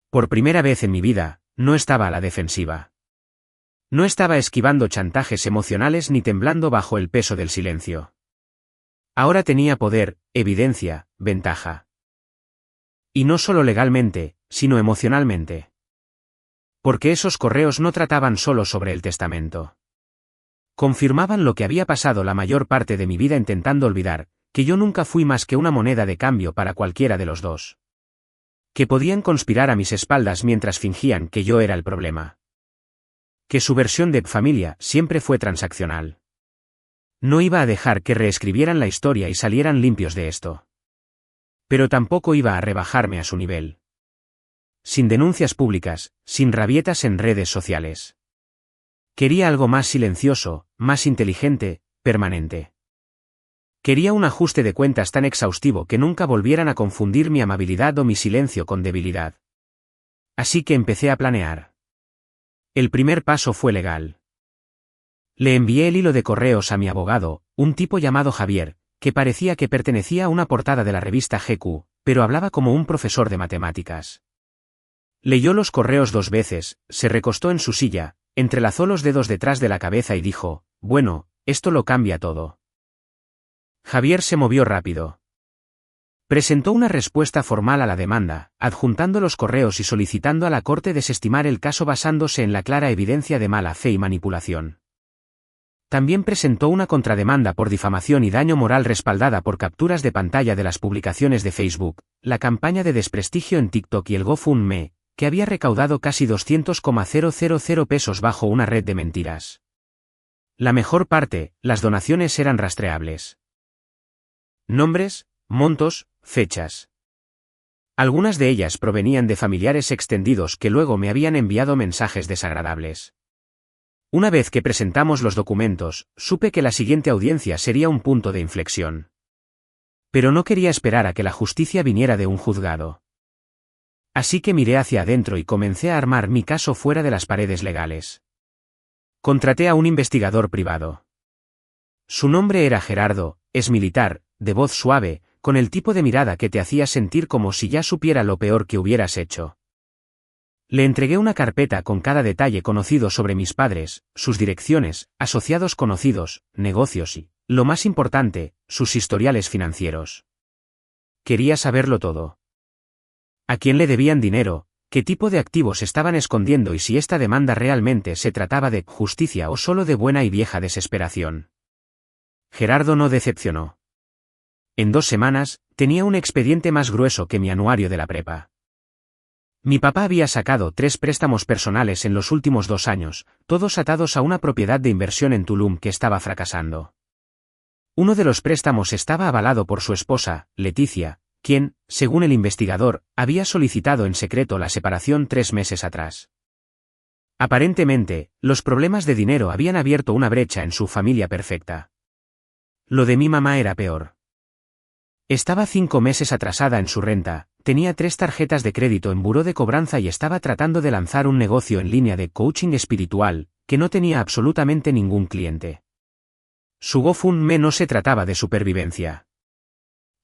Por primera vez en mi vida, no estaba a la defensiva. No estaba esquivando chantajes emocionales ni temblando bajo el peso del silencio. Ahora tenía poder, evidencia, ventaja. Y no solo legalmente, sino emocionalmente. Porque esos correos no trataban solo sobre el testamento. Confirmaban lo que había pasado la mayor parte de mi vida intentando olvidar, que yo nunca fui más que una moneda de cambio para cualquiera de los dos. Que podían conspirar a mis espaldas mientras fingían que yo era el problema. Que su versión de familia siempre fue transaccional. No iba a dejar que reescribieran la historia y salieran limpios de esto. Pero tampoco iba a rebajarme a su nivel. Sin denuncias públicas, sin rabietas en redes sociales. Quería algo más silencioso, más inteligente, permanente. Quería un ajuste de cuentas tan exhaustivo que nunca volvieran a confundir mi amabilidad o mi silencio con debilidad. Así que empecé a planear. El primer paso fue legal. Le envié el hilo de correos a mi abogado, un tipo llamado Javier, que parecía que pertenecía a una portada de la revista GQ, pero hablaba como un profesor de matemáticas. Leyó los correos 2 veces, se recostó en su silla, entrelazó los dedos detrás de la cabeza y dijo, bueno, esto lo cambia todo. Javier se movió rápido. Presentó una respuesta formal a la demanda, adjuntando los correos y solicitando a la corte desestimar el caso basándose en la clara evidencia de mala fe y manipulación. También presentó una contrademanda por difamación y daño moral respaldada por capturas de pantalla de las publicaciones de Facebook, la campaña de desprestigio en TikTok y el GoFundMe, que había recaudado casi 200,000 pesos bajo una red de mentiras. La mejor parte, las donaciones eran rastreables. Nombres, montos, fechas. Algunas de ellas provenían de familiares extendidos que luego me habían enviado mensajes desagradables. Una vez que presentamos los documentos, supe que la siguiente audiencia sería un punto de inflexión. Pero no quería esperar a que la justicia viniera de un juzgado. Así que miré hacia adentro y comencé a armar mi caso fuera de las paredes legales. Contraté a un investigador privado. Su nombre era Gerardo, es militar, de voz suave, con el tipo de mirada que te hacía sentir como si ya supiera lo peor que hubieras hecho. Le entregué una carpeta con cada detalle conocido sobre mis padres, sus direcciones, asociados conocidos, negocios y, lo más importante, sus historiales financieros. Quería saberlo todo. ¿A quién le debían dinero? ¿Qué tipo de activos estaban escondiendo y si esta demanda realmente se trataba de justicia o solo de buena y vieja desesperación? Gerardo no decepcionó. En 2 semanas, tenía un expediente más grueso que mi anuario de la prepa. Mi papá había sacado 3 préstamos personales en los últimos 2 años, todos atados a una propiedad de inversión en Tulum que estaba fracasando. Uno de los préstamos estaba avalado por su esposa, Leticia, quien, según el investigador, había solicitado en secreto la separación 3 meses atrás. Aparentemente, los problemas de dinero habían abierto una brecha en su familia perfecta. Lo de mi mamá era peor. Estaba 5 meses atrasada en su renta, tenía 3 tarjetas de crédito en buró de cobranza y estaba tratando de lanzar un negocio en línea de coaching espiritual, que no tenía absolutamente ningún cliente. Su GoFundMe no se trataba de supervivencia.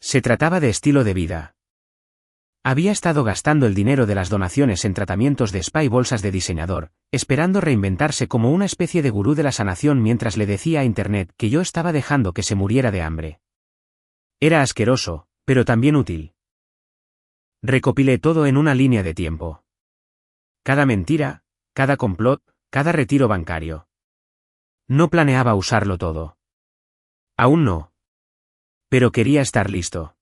Se trataba de estilo de vida. Había estado gastando el dinero de las donaciones en tratamientos de spa y bolsas de diseñador, esperando reinventarse como una especie de gurú de la sanación mientras le decía a Internet que yo estaba dejando que se muriera de hambre. Era asqueroso, pero también útil. Recopilé todo en una línea de tiempo. Cada mentira, cada complot, cada retiro bancario. No planeaba usarlo todo. Aún no. Pero quería estar listo.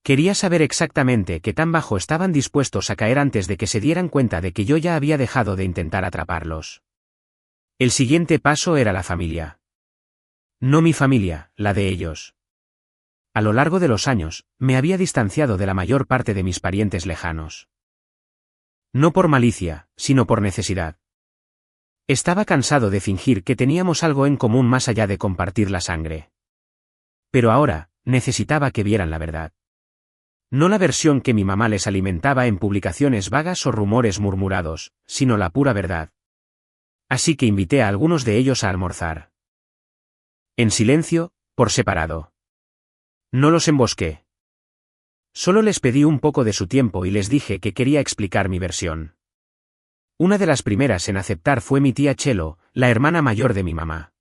Quería saber exactamente qué tan bajo estaban dispuestos a caer antes de que se dieran cuenta de que yo ya había dejado de intentar atraparlos. El siguiente paso era la familia. No mi familia, la de ellos. A lo largo de los años, me había distanciado de la mayor parte de mis parientes lejanos. No por malicia, sino por necesidad. Estaba cansado de fingir que teníamos algo en común más allá de compartir la sangre. Pero ahora, necesitaba que vieran la verdad. No la versión que mi mamá les alimentaba en publicaciones vagas o rumores murmurados, sino la pura verdad. Así que invité a algunos de ellos a almorzar. En silencio, por separado. No los embosqué. Solo les pedí un poco de su tiempo y les dije que quería explicar mi versión. Una de las primeras en aceptar fue mi tía Chelo, la hermana mayor de mi mamá.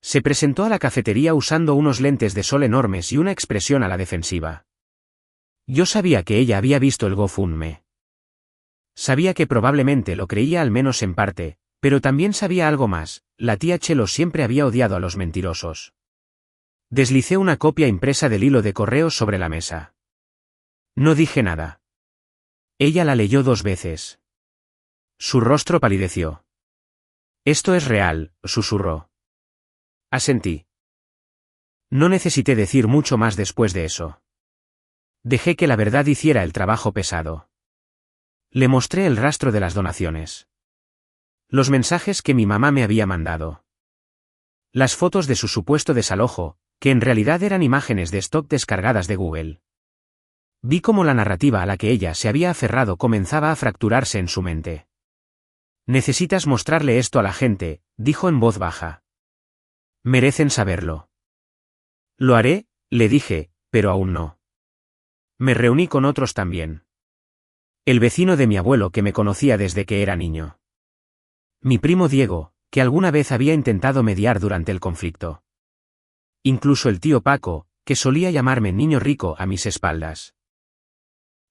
Se presentó a la cafetería usando unos lentes de sol enormes y una expresión a la defensiva. Yo sabía que ella había visto el GoFundMe. Sabía que probablemente lo creía al menos en parte, pero también sabía algo más: la tía Chelo siempre había odiado a los mentirosos. Deslicé una copia impresa del hilo de correos sobre la mesa. No dije nada. Ella la leyó 2 veces. Su rostro palideció. «Esto es real», susurró. Asentí. No necesité decir mucho más después de eso. Dejé que la verdad hiciera el trabajo pesado. Le mostré el rastro de las donaciones. Los mensajes que mi mamá me había mandado. Las fotos de su supuesto desalojo, que en realidad eran imágenes de stock descargadas de Google. Vi cómo la narrativa a la que ella se había aferrado comenzaba a fracturarse en su mente. «Necesitas mostrarle esto a la gente», dijo en voz baja. «Merecen saberlo». «Lo haré», le dije, pero aún no. Me reuní con otros también. El vecino de mi abuelo que me conocía desde que era niño. Mi primo Diego, que alguna vez había intentado mediar durante el conflicto. Incluso el tío Paco, que solía llamarme niño rico a mis espaldas.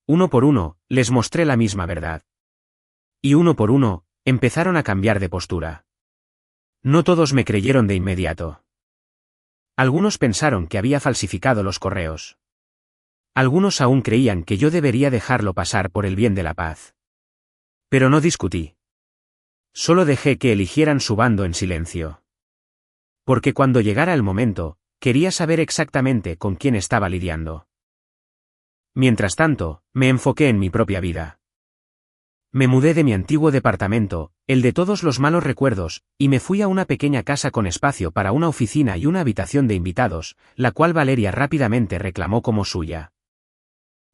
Uno por uno, les mostré la misma verdad. Y uno por uno, empezaron a cambiar de postura. No todos me creyeron de inmediato. Algunos pensaron que había falsificado los correos. Algunos aún creían que yo debería dejarlo pasar por el bien de la paz. Pero no discutí. Solo dejé que eligieran su bando en silencio. Porque cuando llegara el momento, quería saber exactamente con quién estaba lidiando. Mientras tanto, me enfoqué en mi propia vida. Me mudé de mi antiguo departamento, el de todos los malos recuerdos, y me fui a una pequeña casa con espacio para una oficina y una habitación de invitados, la cual Valeria rápidamente reclamó como suya.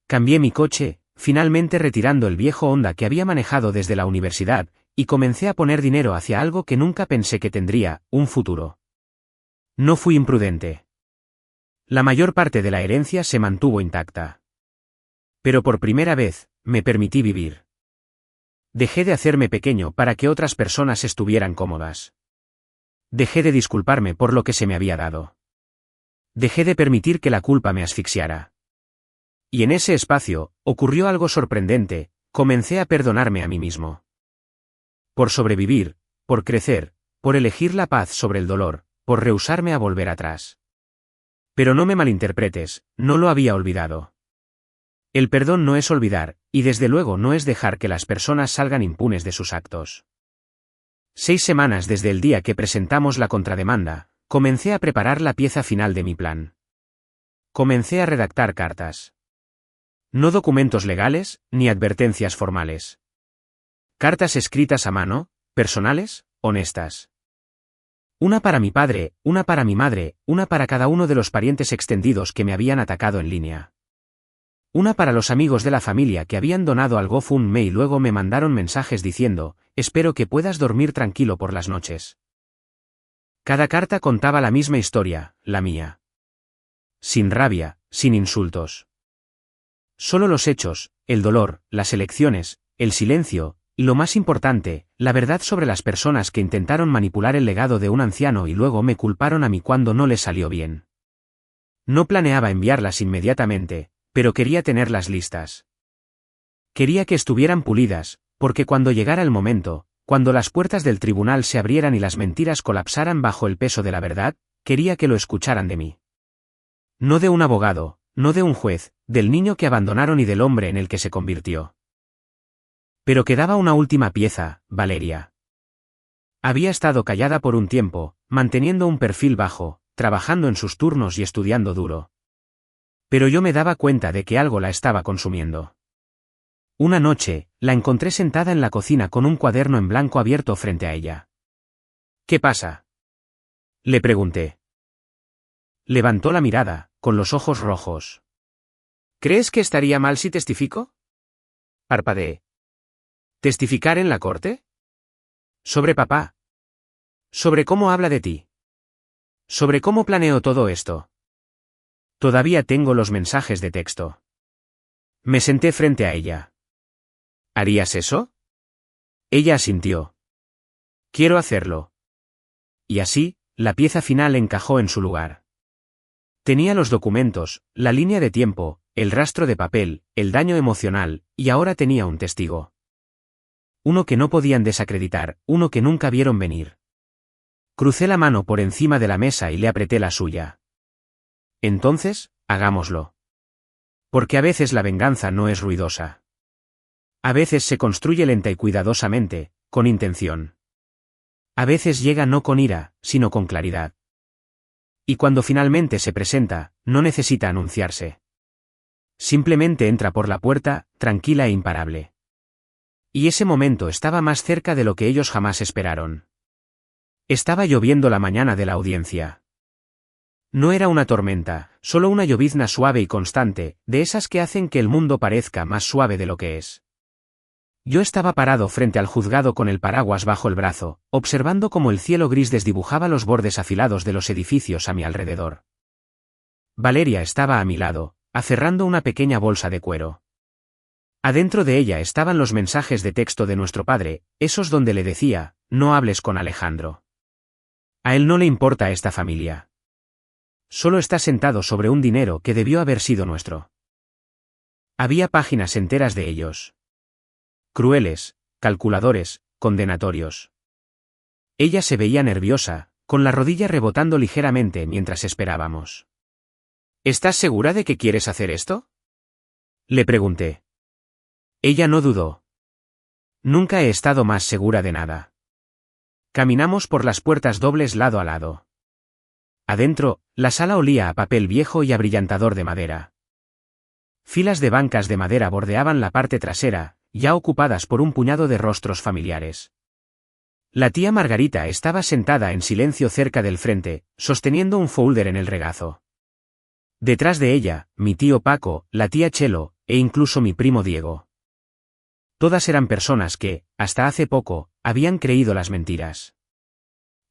Cambié mi coche, finalmente retirando el viejo Honda que había manejado desde la universidad, y comencé a poner dinero hacia algo que nunca pensé que tendría, un futuro. No fui imprudente. La mayor parte de la herencia se mantuvo intacta. Pero por primera vez, me permití vivir. Dejé de hacerme pequeño para que otras personas estuvieran cómodas. Dejé de disculparme por lo que se me había dado. Dejé de permitir que la culpa me asfixiara. Y en ese espacio, ocurrió algo sorprendente: comencé a perdonarme a mí mismo. Por sobrevivir, por crecer, por elegir la paz sobre el dolor, por rehusarme a volver atrás. Pero no me malinterpretes, no lo había olvidado. El perdón no es olvidar, y desde luego no es dejar que las personas salgan impunes de sus actos. 6 semanas desde el día que presentamos la contrademanda, comencé a preparar la pieza final de mi plan. Comencé a redactar cartas. No documentos legales, ni advertencias formales. Cartas escritas a mano, personales, honestas. Una para mi padre, una para mi madre, una para cada uno de los parientes extendidos que me habían atacado en línea. Una para los amigos de la familia que habían donado al GoFundMe y luego me mandaron mensajes diciendo: «Espero que puedas dormir tranquilo por las noches». Cada carta contaba la misma historia, la mía. Sin rabia, sin insultos. Solo los hechos, el dolor, las elecciones, el silencio, y lo más importante, la verdad sobre las personas que intentaron manipular el legado de un anciano y luego me culparon a mí cuando no les salió bien. No planeaba enviarlas inmediatamente, pero quería tenerlas listas. Quería que estuvieran pulidas, porque cuando llegara el momento, cuando las puertas del tribunal se abrieran y las mentiras colapsaran bajo el peso de la verdad, quería que lo escucharan de mí. No de un abogado, no de un juez, del niño que abandonaron y del hombre en el que se convirtió. Pero quedaba una última pieza: Valeria. Había estado callada por un tiempo, manteniendo un perfil bajo, trabajando en sus turnos y estudiando duro. Pero yo me daba cuenta de que algo la estaba consumiendo. Una noche, la encontré sentada en la cocina con un cuaderno en blanco abierto frente a ella. «¿Qué pasa?», le pregunté. Levantó la mirada, con los ojos rojos. «¿Crees que estaría mal si testifico?», parpadeé. «¿Testificar en la corte? ¿Sobre papá? ¿Sobre cómo habla de ti? ¿Sobre cómo planeó todo esto?». Todavía tengo los mensajes de texto. Me senté frente a ella. «¿Harías eso?». Ella asintió. «Quiero hacerlo». Y así, la pieza final encajó en su lugar. Tenía los documentos, la línea de tiempo, el rastro de papel, el daño emocional, y ahora tenía un testigo. Uno que no podían desacreditar, uno que nunca vieron venir. Crucé la mano por encima de la mesa y le apreté la suya. Entonces, hagámoslo. Porque a veces la venganza no es ruidosa. A veces se construye lenta y cuidadosamente, con intención. A veces llega no con ira, sino con claridad. Y cuando finalmente se presenta, no necesita anunciarse. Simplemente entra por la puerta, tranquila e imparable. Y ese momento estaba más cerca de lo que ellos jamás esperaron. Estaba lloviendo la mañana de la audiencia. No era una tormenta, solo una llovizna suave y constante, de esas que hacen que el mundo parezca más suave de lo que es. Yo estaba parado frente al juzgado con el paraguas bajo el brazo, observando cómo el cielo gris desdibujaba los bordes afilados de los edificios a mi alrededor. Valeria estaba a mi lado, aferrando una pequeña bolsa de cuero. Adentro de ella estaban los mensajes de texto de nuestro padre, esos donde le decía, no hables con Alejandro. A él no le importa esta familia. Solo está sentado sobre un dinero que debió haber sido nuestro. Había páginas enteras de ellos. Crueles, calculadores, condenatorios. Ella se veía nerviosa, con la rodilla rebotando ligeramente mientras esperábamos. ¿Estás segura de que quieres hacer esto? Le pregunté. Ella no dudó. Nunca he estado más segura de nada. Caminamos por las puertas dobles lado a lado. Adentro, la sala olía a papel viejo y a brillantador de madera. Filas de bancas de madera bordeaban la parte trasera, ya ocupadas por un puñado de rostros familiares. La tía Margarita estaba sentada en silencio cerca del frente, sosteniendo un folder en el regazo. Detrás de ella, mi tío Paco, la tía Chelo, e incluso mi primo Diego. Todas eran personas que, hasta hace poco, habían creído las mentiras.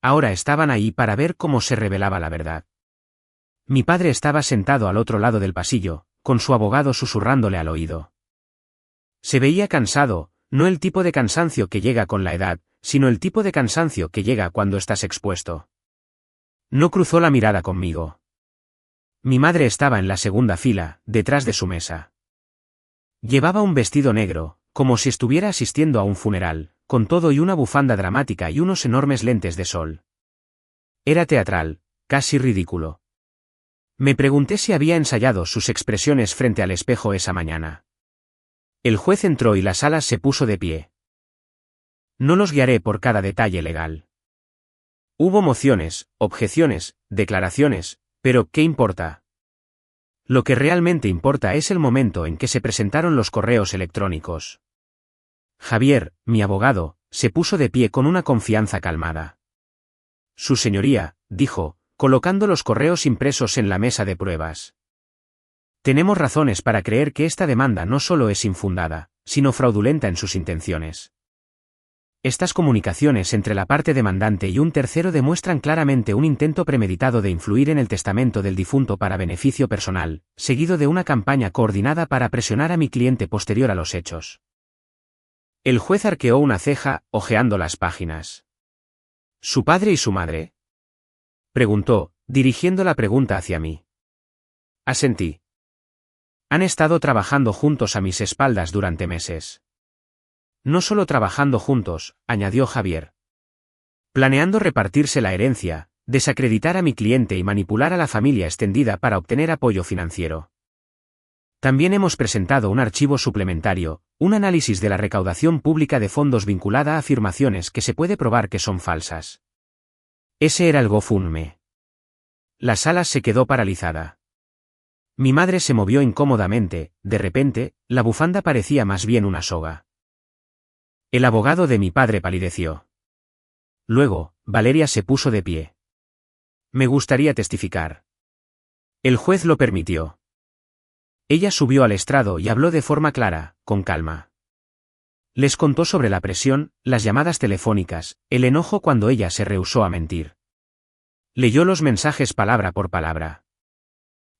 Ahora estaban ahí para ver cómo se revelaba la verdad. Mi padre estaba sentado al otro lado del pasillo, con su abogado susurrándole al oído. Se veía cansado, no el tipo de cansancio que llega con la edad, sino el tipo de cansancio que llega cuando estás expuesto. No cruzó la mirada conmigo. Mi madre estaba en la segunda fila, detrás de su mesa. Llevaba un vestido negro, como si estuviera asistiendo a un funeral, con todo y una bufanda dramática y unos enormes lentes de sol. Era teatral, casi ridículo. Me pregunté si había ensayado sus expresiones frente al espejo esa mañana. El juez entró y la sala se puso de pie. No los guiaré por cada detalle legal. Hubo mociones, objeciones, declaraciones, pero ¿qué importa? Lo que realmente importa es el momento en que se presentaron los correos electrónicos. Javier, mi abogado, se puso de pie con una confianza calmada. Su señoría, dijo, colocando los correos impresos en la mesa de pruebas. Tenemos razones para creer que esta demanda no solo es infundada, sino fraudulenta en sus intenciones. Estas comunicaciones entre la parte demandante y un tercero demuestran claramente un intento premeditado de influir en el testamento del difunto para beneficio personal, seguido de una campaña coordinada para presionar a mi cliente posterior a los hechos. El juez arqueó una ceja, hojeando las páginas. ¿Su padre y su madre? Preguntó, dirigiendo la pregunta hacia mí. Asentí. Han estado trabajando juntos a mis espaldas durante meses. No solo trabajando juntos, añadió Javier. Planeando repartirse la herencia, desacreditar a mi cliente y manipular a la familia extendida para obtener apoyo financiero. También hemos presentado un archivo suplementario, un análisis de la recaudación pública de fondos vinculada a afirmaciones que se puede probar que son falsas. Ese era el GoFundMe. La sala se quedó paralizada. Mi madre se movió incómodamente, de repente, la bufanda parecía más bien una soga. El abogado de mi padre palideció. Luego, Valeria se puso de pie. Me gustaría testificar. El juez lo permitió. Ella subió al estrado y habló de forma clara, con calma. Les contó sobre la presión, las llamadas telefónicas, el enojo cuando ella se rehusó a mentir. Leyó los mensajes palabra por palabra.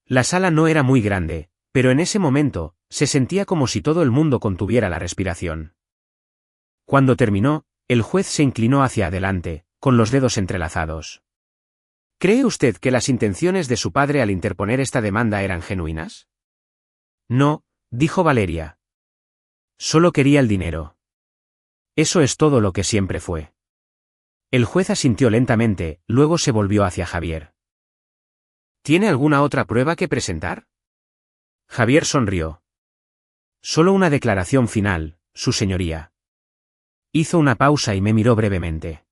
La sala no era muy grande, pero en ese momento, se sentía como si todo el mundo contuviera la respiración. Cuando terminó, el juez se inclinó hacia adelante, con los dedos entrelazados. ¿Cree usted que las intenciones de su padre al interponer esta demanda eran genuinas? No, dijo Valeria. Solo quería el dinero. Eso es todo lo que siempre fue. El juez asintió lentamente, luego se volvió hacia Javier. ¿Tiene alguna otra prueba que presentar? Javier sonrió. Solo una declaración final, su señoría. Hizo una pausa y me miró brevemente.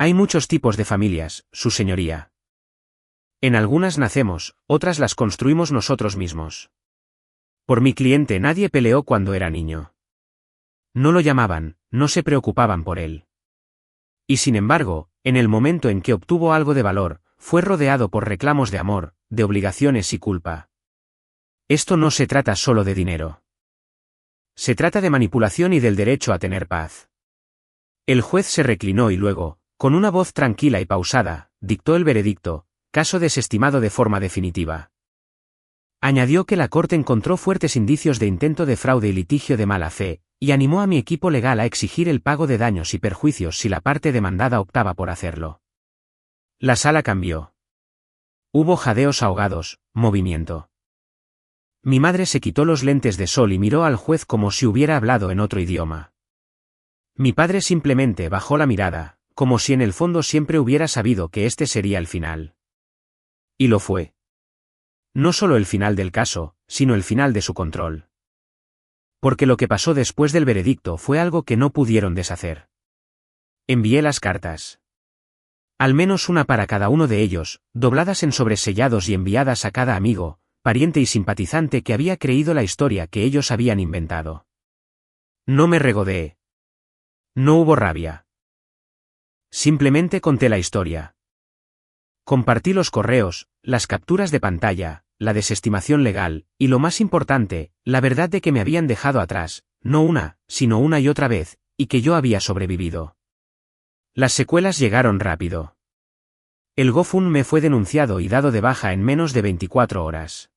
Hay muchos tipos de familias, su señoría. En algunas nacemos, otras las construimos nosotros mismos. Por mi cliente nadie peleó cuando era niño. No lo llamaban, no se preocupaban por él. Y sin embargo, en el momento en que obtuvo algo de valor, fue rodeado por reclamos de amor, de obligaciones y culpa. Esto no se trata solo de dinero. Se trata de manipulación y del derecho a tener paz. El juez se reclinó y luego, con una voz tranquila y pausada, dictó el veredicto, caso desestimado de forma definitiva. Añadió que la corte encontró fuertes indicios de intento de fraude y litigio de mala fe, y animó a mi equipo legal a exigir el pago de daños y perjuicios si la parte demandada optaba por hacerlo. La sala cambió. Hubo jadeos ahogados, movimiento. Mi madre se quitó los lentes de sol y miró al juez como si hubiera hablado en otro idioma. Mi padre simplemente bajó la mirada, como si en el fondo siempre hubiera sabido que este sería el final. Y lo fue. No solo el final del caso, sino el final de su control. Porque lo que pasó después del veredicto fue algo que no pudieron deshacer. Envié las cartas. Al menos una para cada uno de ellos, dobladas en sobresellados y enviadas a cada amigo, pariente y simpatizante que había creído la historia que ellos habían inventado. No me regodeé. No hubo rabia. Simplemente conté la historia. Compartí los correos, las capturas de pantalla, la desestimación legal, y lo más importante, la verdad de que me habían dejado atrás, no una, sino una y otra vez, y que yo había sobrevivido. Las secuelas llegaron rápido. El GoFundMe fue denunciado y dado de baja en menos de 24 horas.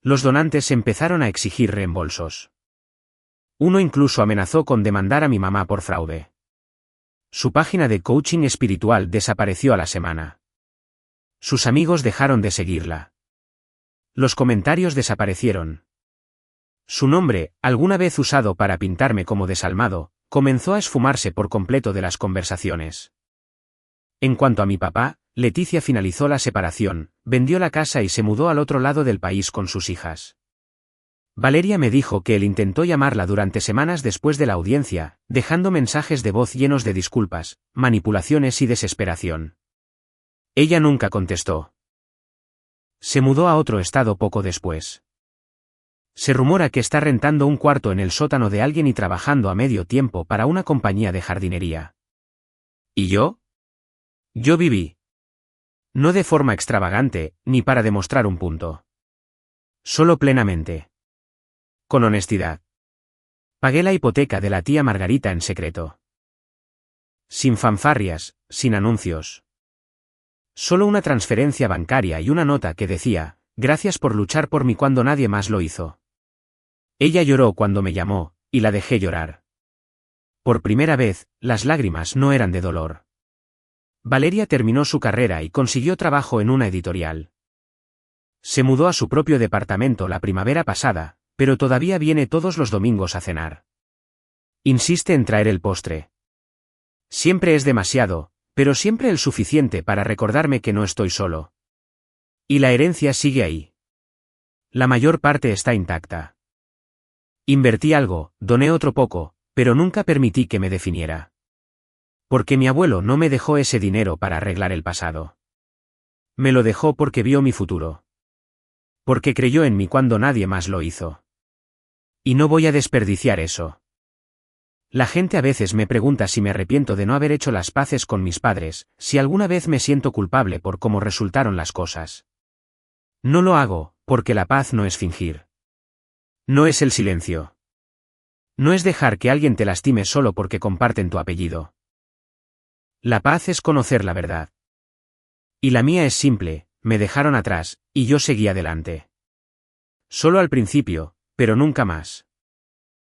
Los donantes empezaron a exigir reembolsos. Uno incluso amenazó con demandar a mi mamá por fraude. Su página de coaching espiritual desapareció a la semana. Sus amigos dejaron de seguirla. Los comentarios desaparecieron. Su nombre, alguna vez usado para pintarme como desalmado, comenzó a esfumarse por completo de las conversaciones. En cuanto a mi papá, Leticia finalizó la separación, vendió la casa y se mudó al otro lado del país con sus hijas. Valeria me dijo que él intentó llamarla durante semanas después de la audiencia, dejando mensajes de voz llenos de disculpas, manipulaciones y desesperación. Ella nunca contestó. Se mudó a otro estado poco después. Se rumora que está rentando un cuarto en el sótano de alguien y trabajando a medio tiempo para una compañía de jardinería. ¿Y yo? Yo viví. No de forma extravagante, ni para demostrar un punto. Solo plenamente. Con honestidad. Pagué la hipoteca de la tía Margarita en secreto. Sin fanfarrias, sin anuncios. Solo una transferencia bancaria y una nota que decía, gracias por luchar por mí cuando nadie más lo hizo. Ella lloró cuando me llamó, y la dejé llorar. Por primera vez, las lágrimas no eran de dolor. Valeria terminó su carrera y consiguió trabajo en una editorial. Se mudó a su propio departamento la primavera pasada, pero todavía viene todos los domingos a cenar. Insiste en traer el postre. Siempre es demasiado, pero siempre el suficiente para recordarme que no estoy solo. Y la herencia sigue ahí. La mayor parte está intacta. Invertí algo, doné otro poco, pero nunca permití que me definiera. Porque mi abuelo no me dejó ese dinero para arreglar el pasado. Me lo dejó porque vio mi futuro. Porque creyó en mí cuando nadie más lo hizo. Y no voy a desperdiciar eso. La gente a veces me pregunta si me arrepiento de no haber hecho las paces con mis padres, si alguna vez me siento culpable por cómo resultaron las cosas. No lo hago, porque la paz no es fingir. No es el silencio. No es dejar que alguien te lastime solo porque comparten tu apellido. La paz es conocer la verdad. Y la mía es simple, me dejaron atrás, y yo seguí adelante. Solo al principio, pero nunca más.